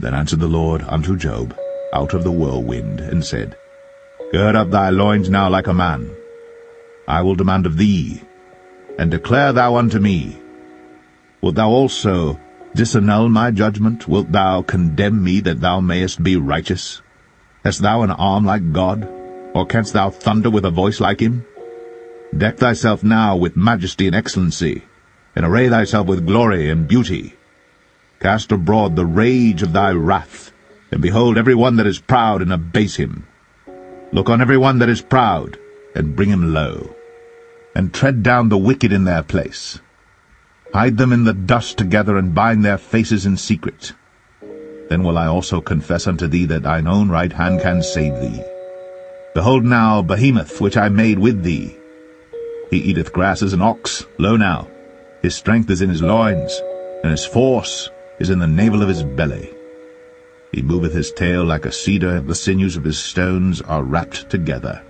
Then answered the Lord unto Job out of the whirlwind, and said, Gird up thy loins now like a man. I will demand of thee, and declare thou unto me. Wilt thou also disannul my judgment? Wilt thou condemn me that thou mayest be righteous? Hast thou an arm like God? Or canst thou thunder with a voice like him? Deck thyself now with majesty and excellency, and array thyself with glory and beauty. Cast abroad the rage of thy wrath, and behold every one that is proud, and abase him. Look on every one that is proud, and bring him low, and tread down the wicked in their place. Hide them in the dust together, and bind their faces in secret. Then will I also confess unto thee that thine own right hand can save thee. Behold now Behemoth, which I made with thee. He eateth grass as an ox, lo now, his strength is in his loins, and his force is in the navel of his belly. He moveth his tail like a cedar, the sinews of his stones are wrapped together.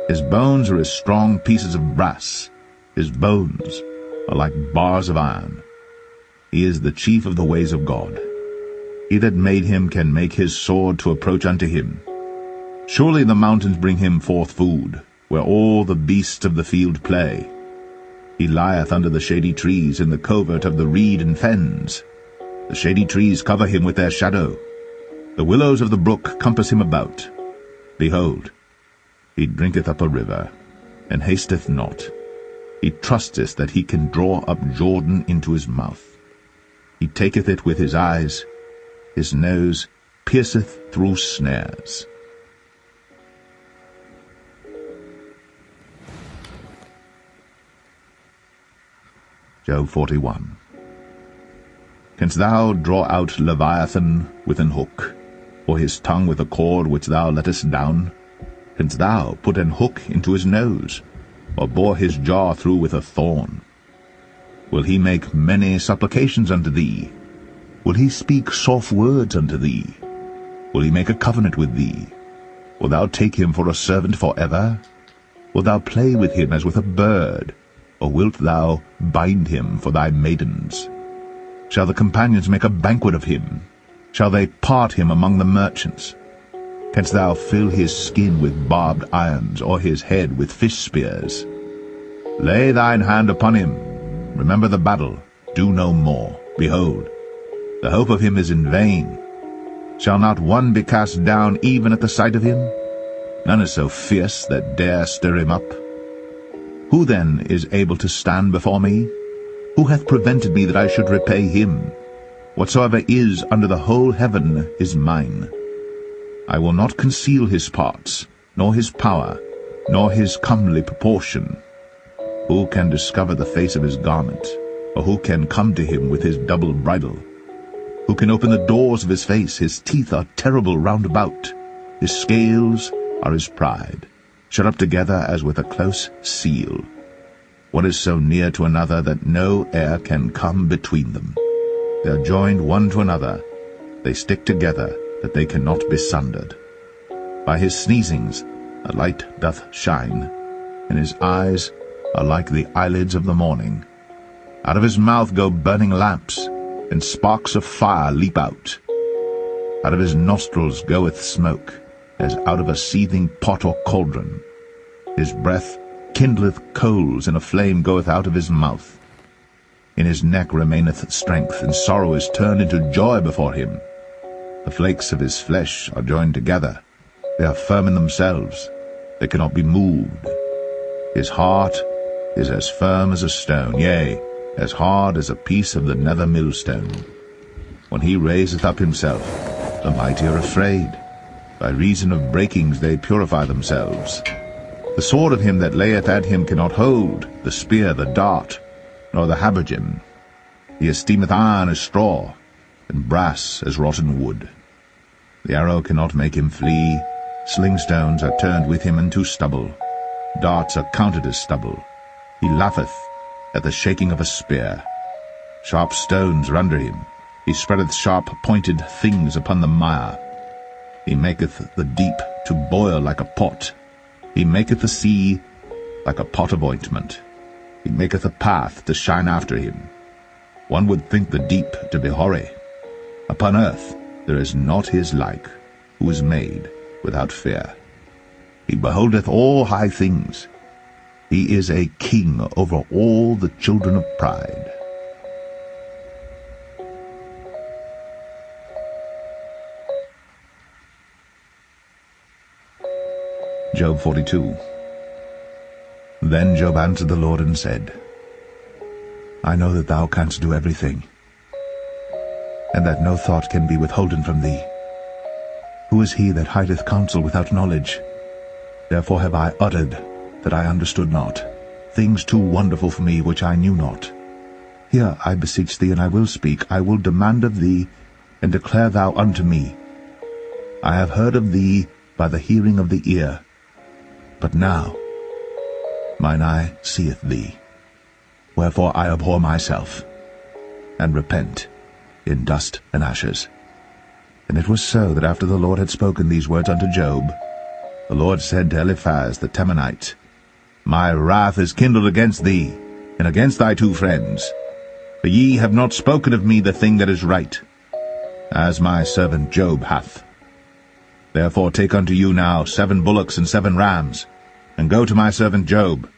His bones are as strong pieces of brass, his bones are like bars of iron. He is the chief of the ways of God. He that made him can make his sword to approach unto him. Surely the mountains bring him forth food, where all the beasts of the field play. He lieth under the shady trees in the covert of the reed and fens. The shady trees cover him with their shadow. The willows of the brook compass him about. Behold, he drinketh up a river, and hasteth not. He trusteth that he can draw up Jordan into his mouth. He taketh it with his eyes. His nose pierceth through snares. Job 41. Canst thou draw out Leviathan with an hook, or his tongue with a cord which thou lettest down? Canst thou put an hook into his nose, or bore his jaw through with a thorn? Will he make many supplications unto thee? Will he speak soft words unto thee? Will he make a covenant with thee? Wilt thou take him for a servant forever? Wilt thou play with him as with a bird? Or wilt thou bind him for thy maidens? Shall the companions make a banquet of him? Shall they part him among the merchants? Canst thou fill his skin with barbed irons, or his head with fish spears? Lay thine hand upon him. Remember the battle. Do no more. Behold, the hope of him is in vain. Shall not one be cast down even at the sight of him? None is so fierce that dare stir him up. Who then is able to stand before me? Who hath prevented me that I should repay him? Whatsoever is under the whole heaven is mine. I will not conceal his parts, nor his power, nor his comely proportion. Who can discover the face of his garment? Or who can come to him with his double bridle? Who can open the doors of his face? His teeth are terrible round about. His scales are his pride, shut up together as with a close seal. One is so near to another that no air can come between them. They are joined one to another. They stick together, that they cannot be sundered. By his sneezings a light doth shine, and his eyes are like the eyelids of the morning. Out of his mouth go burning lamps, and sparks of fire leap out. Out of his nostrils goeth smoke, as out of a seething pot or cauldron. His breath kindleth coals, and a flame goeth out of his mouth. In his neck remaineth strength, and sorrow is turned into joy before him. The flakes of his flesh are joined together. They are firm in themselves. They cannot be moved. His heart is as firm as a stone, yea, as hard as a piece of the nether millstone. When he raiseth up himself, the mighty are afraid. By reason of breakings they purify themselves. The sword of him that layeth at him cannot hold, the spear, the dart, nor the habergeon. He esteemeth iron as straw, and brass as rotten wood. The arrow cannot make him flee. Slingstones are turned with him into stubble. Darts are counted as stubble. He laugheth at the shaking of a spear. Sharp stones are under him. He spreadeth sharp-pointed things upon the mire. He maketh the deep to boil like a pot. He maketh the sea like a pot of ointment. He maketh a path to shine after him. One would think the deep to be hoary. Upon earth there is not his like, who is made without fear. He beholdeth all high things. He is a king over all the children of pride. Job 42. Then Job answered the Lord and said, I know that thou canst do everything, and that no thought can be withholden from thee. Who is he that hideth counsel without knowledge? Therefore have I uttered that I understood not, things too wonderful for me which I knew not. Hear, I beseech thee, and I will speak. I will demand of thee, and declare thou unto me. I have heard of thee by the hearing of the ear, but now mine eye seeth thee. Wherefore I abhor myself, and repent in dust and ashes. And it was so that after the Lord had spoken these words unto Job, the Lord said to Eliphaz the Temanite, My wrath is kindled against thee, and against thy two friends, for ye have not spoken of me the thing that is right, as my servant Job hath. Therefore take unto you now 7 bullocks and 7 rams, and go to my servant Job,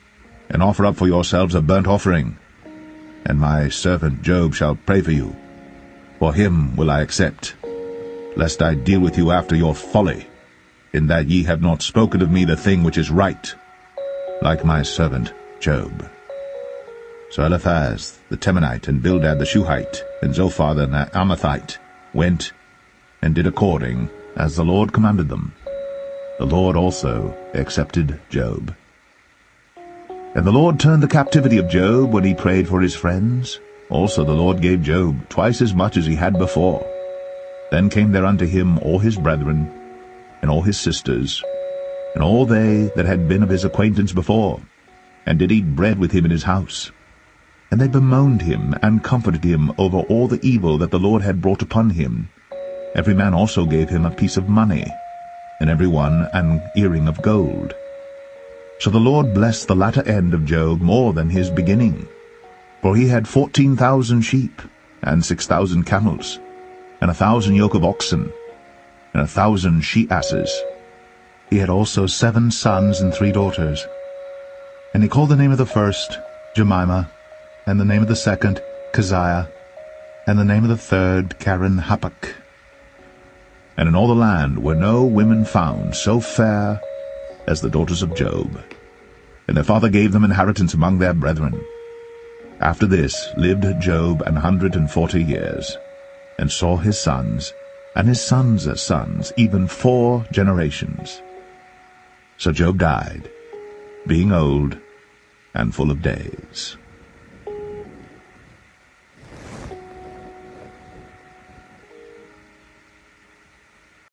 and offer up for yourselves a burnt offering. And my servant Job shall pray for you. For him will I accept, lest I deal with you after your folly, in that ye have not spoken of me the thing which is right, like my servant Job. So Eliphaz the Temanite, and Bildad the Shuhite, and Zophar the Amathite went and did according as the Lord commanded them. The Lord also accepted Job. And the Lord turned the captivity of Job when he prayed for his friends. Also the Lord gave Job twice as much as he had before. Then came there unto him all his brethren, and all his sisters, and all they that had been of his acquaintance before, and did eat bread with him in his house. And they bemoaned him, and comforted him over all the evil that the Lord had brought upon him. Every man also gave him a piece of money, and every one an earring of gold. So the Lord blessed the latter end of Job more than his beginning. For he had 14,000 sheep, and 6,000 camels, and 1,000 yoke of oxen, and 1,000 she-asses. He had also 7 sons and 3 daughters. And he called the name of the first Jemimah, and the name of the second Keziah, and the name of the third Karen-Happuch. And in all the land were no women found so fair as the daughters of Job. And their father gave them inheritance among their brethren. After this lived Job 140 years, and saw his sons, and his sons' sons, even 4 generations. So Job died, being old and full of days.